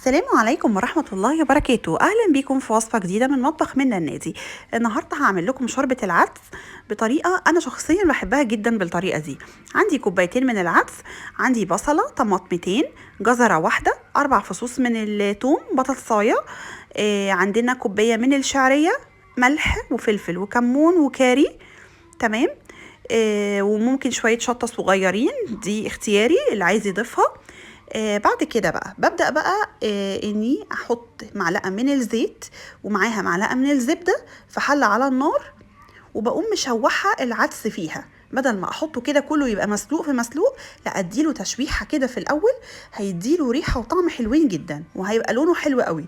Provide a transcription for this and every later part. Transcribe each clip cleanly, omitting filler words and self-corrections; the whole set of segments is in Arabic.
السلام عليكم ورحمة الله وبركاته. أهلا بيكم في وصفة جديدة من مطبخ منا النادي. النهاردة هعمل لكم شوربة العدس بطريقة أنا شخصيا بحبها جدا. بالطريقة دي عندي كوبايتين من العدس، عندي بصلة، طماطمتين، جزرة واحدة، 4 فصوص من الثوم، بطاطساية، عندنا كوباية من الشعرية، ملح وفلفل وكمون وكاري. تمام. وممكن شوية شطة صغيرين، دي اختياري اللي عايز يضيفها. بعد كده بقى ببدأ بقى اني احط معلقة من الزيت ومعاها معلقة من الزبدة في حلة على النار، وبقوم مشوحة العدس فيها. بدل ما احطه كده كله يبقى مسلوق في مسلوق، لا اديله تشويحة كده في الاول، هيديله ريحة وطعم حلوين جدا وهيبقى لونه حلو قوي،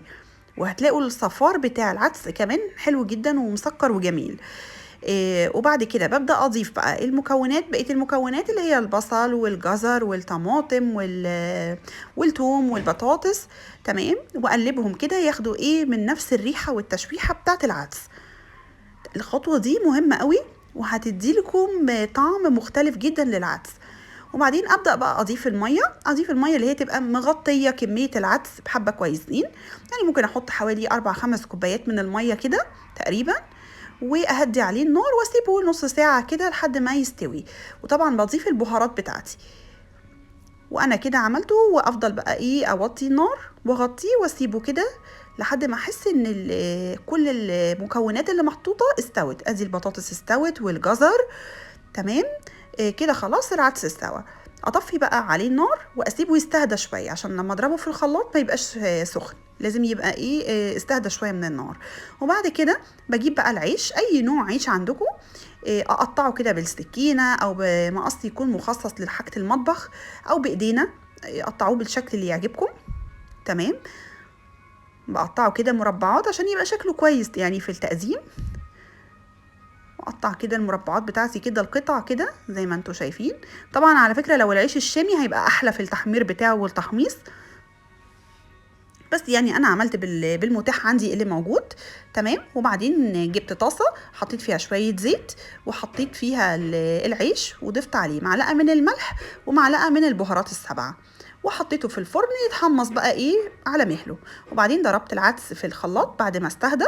وهتلاقوا الصفار بتاع العدس كمان حلو جدا ومسكر وجميل. وبعد كده ببدأ أضيف بقى بقية المكونات اللي هي البصل والجزر والطماطم والثوم والبطاطس. تمام. وأقلبهم كده ياخدوا من نفس الريحة والتشويحة بتاعة العدس. الخطوة دي مهمة قوي وهتدي لكم طعم مختلف جدا للعدس. وبعدين أبدأ بقى أضيف المية اللي هي تبقى مغطية كمية العدس بحبة كويسين. يعني ممكن أحط حوالي 4-5 كوبايات من المية كده تقريبا، واهدي عليه النار واسيبه نص ساعة كده لحد ما يستوي. وطبعا بضيف البهارات بتاعتي وانا كده عملته، وافضل بقى اوطي النار واغطيه واسيبه كده لحد ما احس ان كل المكونات اللي محطوطة استوت. ادي البطاطس استوت والجزر. تمام. كده خلاص العدس استوى. اطفي بقى عليه النار واسيبه يستهدى شويه، عشان لما اضربه في الخلاط ما يبقاش سخن، لازم يبقى استهدى شويه من النار. وبعد كده بجيب بقى العيش، اي نوع عيش عندكم، اقطعه كده بالسكينه او بمقص يكون مخصص لحاجه المطبخ، او بايدينا قطعوه بالشكل اللي يعجبكم. تمام. بقطعه كده مربعات عشان يبقى شكله كويس يعني في التقديم. واقطع كده المربعات بتاعتي كده، القطع كده زي ما انتوا شايفين. طبعا على فكرة لو العيش الشامي هيبقى احلى في التحمير بتاعه والتحميص، بس يعني انا عملت بالمتاح عندي اللي موجود. تمام. وبعدين جبت طاسة، حطيت فيها شوية زيت، وحطيت فيها العيش، وضفت عليه معلقة من الملح ومعلقة من البهارات ال7، وحطيته في الفرن يتحمص بقى على مهله. وبعدين ضربت العدس في الخلاط بعد ما استهدى.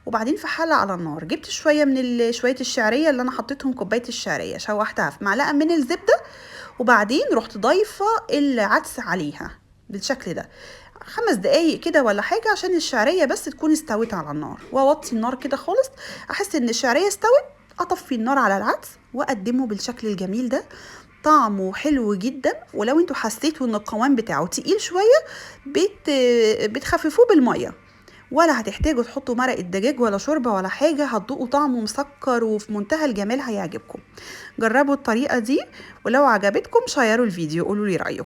وبعدين في حلة على النار جبت شوية من شوية الشعرية اللي انا حطيتهم، كوباية الشعرية شوحتها في معلقة من الزبدة، وبعدين رحت ضايفة العدس عليها بالشكل ده 5 دقايق كده ولا حاجة، عشان الشعرية بس تكون استوت على النار. واوطي النار كده خالص، احس ان الشعرية استوت، اطفي النار على العدس واقدمه بالشكل الجميل ده. طعمه حلو جدا. ولو انتوا حسيتوا ان القوام بتاعه تقيل شوية، بتخففوه بالمية، ولا هتحتاجوا تحطوا مرق الدجاج ولا شوربة ولا حاجة. هتدوقوا طعمه مسكر وفي منتهى الجمال، هيعجبكم. جربوا الطريقة دي، ولو عجبتكم شيروا الفيديو قولوا لي رأيكم.